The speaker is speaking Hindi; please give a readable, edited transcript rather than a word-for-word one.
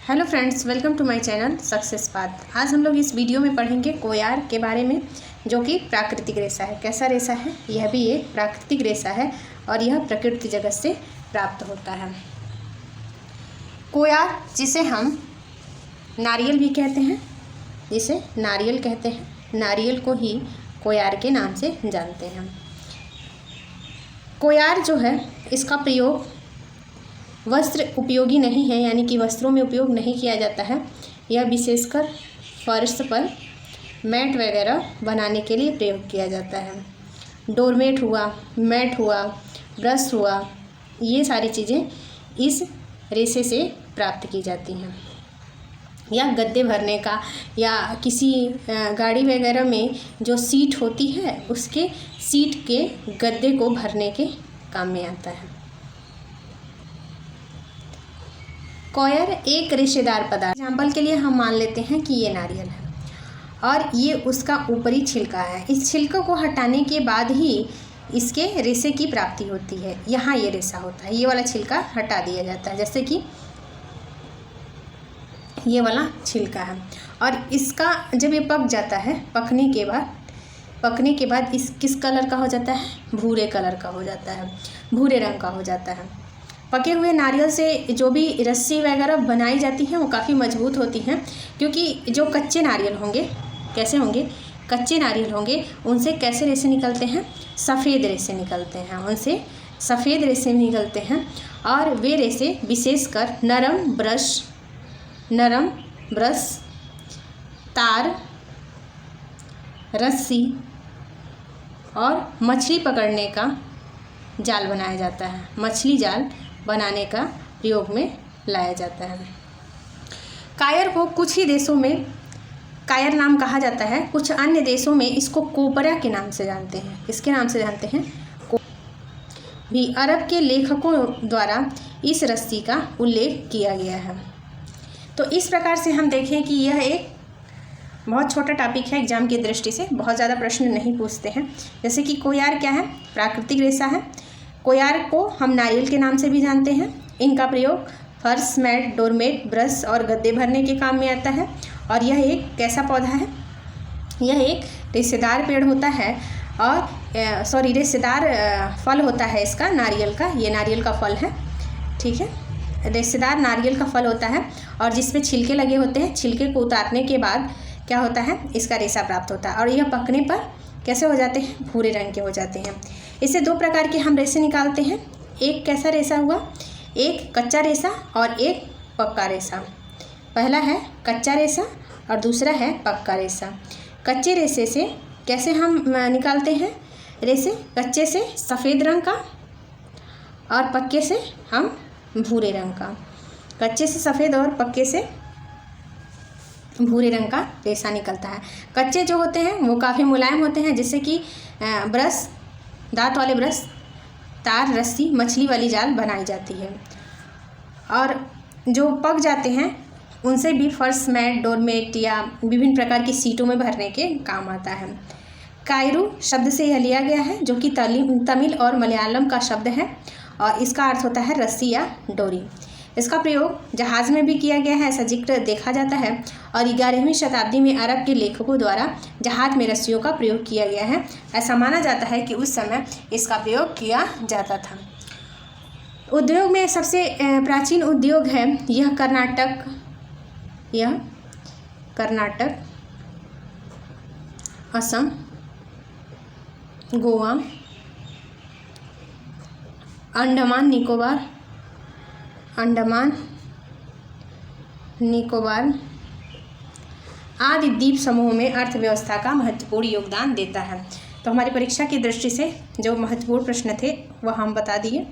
Hello friends, welcome to my channel success path. आज हम लोग इस वीडियो में पढ़ेंगे कोयार के बारे में, जो कि प्राकृतिक रेशा है। कैसा रेशा है? यह भी एक प्राकृतिक रेशा है और यह प्रकृति जगत से प्राप्त होता है। कोयार, जिसे हम नारियल भी कहते हैं, जिसे नारियल कहते हैं, नारियल को ही कोयार के नाम से जानते हैं। कोयार जो है, इसका प्रयोग वस्त्र उपयोगी नहीं है, यानी कि वस्त्रों में उपयोग नहीं किया जाता है। यह विशेषकर फर्श पर मैट वगैरह बनाने के लिए प्रयोग किया जाता है। डोरमेट हुआ, मैट हुआ, ब्रश हुआ, ये सारी चीज़ें इस रेशे से प्राप्त की जाती हैं। या गद्दे भरने का, या किसी गाड़ी वगैरह में जो सीट होती है, उसके सीट के गद्दे को भरने के काम में आता है। कोयर एक रेशेदार पदार्थ, एग्जाम्पल के लिए हम मान लेते हैं कि ये नारियल है और ये उसका ऊपरी छिलका है। इस छिलके को हटाने के बाद ही इसके रेशे की प्राप्ति होती है। यहाँ ये रेशा होता है, ये वाला छिलका हटा दिया जाता है, जैसे कि ये वाला छिलका है। और इसका जब ये पक जाता है, पकने के बाद इस किस कलर का हो जाता है? भूरे कलर का हो जाता है, भूरे रंग का हो जाता है। पके हुए नारियल से जो भी रस्सी वगैरह बनाई जाती हैं वो काफ़ी मजबूत होती हैं, क्योंकि जो कच्चे नारियल होंगे, कैसे होंगे? कच्चे नारियल होंगे, उनसे कैसे रेशे निकलते हैं? सफ़ेद रेशे निकलते हैं, उनसे सफ़ेद रेशे निकलते हैं। और वे रेशे विशेषकर नरम ब्रश, तार, रस्सी और मछली पकड़ने का जाल बनाया जाता है। मछली जाल बनाने का प्रयोग में लाया जाता है। कायर को कुछ ही देशों में कायर नाम कहा जाता है, कुछ अन्य देशों में इसको कोपरा के नाम से जानते हैं। किसके नाम से जानते हैं? भी अरब के लेखकों द्वारा इस रस्सी का उल्लेख किया गया है। तो इस प्रकार से हम देखें कि यह एक बहुत छोटा टॉपिक है, एग्जाम की दृष्टि से बहुत ज़्यादा प्रश्न नहीं पूछते हैं। जैसे कि कोयार क्या है? प्राकृतिक रेशा है। कोयार को हम नारियल के नाम से भी जानते हैं। इनका प्रयोग फर्श, मैट, डोरमेट, ब्रश और गद्दे भरने के काम में आता है। और यह एक कैसा पौधा है? यह एक रेशेदार पेड़ होता है और रेशेदार फल होता है इसका, नारियल का। ये नारियल का फल है, ठीक है। रेशेदार नारियल का फल होता है और जिसमें छिलके लगे होते हैं। छिलके को उतारने के बाद क्या होता है? इसका रेशा प्राप्त होता है और यह पकने पर कैसे हो जाते हैं? भूरे रंग के हो जाते हैं। इससे दो प्रकार के हम रेशे निकालते हैं। एक कैसा रेशा हुआ? एक कच्चा रेशा और एक पक्का रेशा। पहला है कच्चा रेशा और दूसरा है पक्का रेशा। कच्चे रेशे से कैसे हम निकालते हैं रेशे? कच्चे से सफ़ेद रंग का और पक्के से हम भूरे रंग का। कच्चे से सफ़ेद और पक्के से भूरे रंग का रेशा निकलता है। कच्चे जो होते हैं वो काफ़ी मुलायम होते हैं, जैसे कि ब्रश, दांत वाले ब्रश, तार, रस्सी, मछली वाली जाल बनाई जाती है। और जो पक जाते हैं उनसे भी फर्श, मैट, डोरमेट या विभिन्न प्रकार की सीटों में भरने के काम आता है। कायरू शब्द से यह लिया गया है, जो कि तमिल और मलयालम का शब्द है और इसका अर्थ होता है रस्सी या डोरी। इसका प्रयोग जहाज़ में भी किया गया है, ऐसा जिक्र देखा जाता है। और 11वीं शताब्दी में अरब के लेखकों द्वारा जहाज़ में रस्सियों का प्रयोग किया गया है। ऐसा माना जाता है कि उस समय इसका प्रयोग किया जाता था। उद्योग में सबसे प्राचीन उद्योग है यह कर्नाटक, असम, गोवा, अंडमान निकोबार आदि द्वीप समूह में अर्थव्यवस्था का महत्वपूर्ण योगदान देता है। तो हमारी परीक्षा की दृष्टि से जो महत्वपूर्ण प्रश्न थे वह हम बता दिए।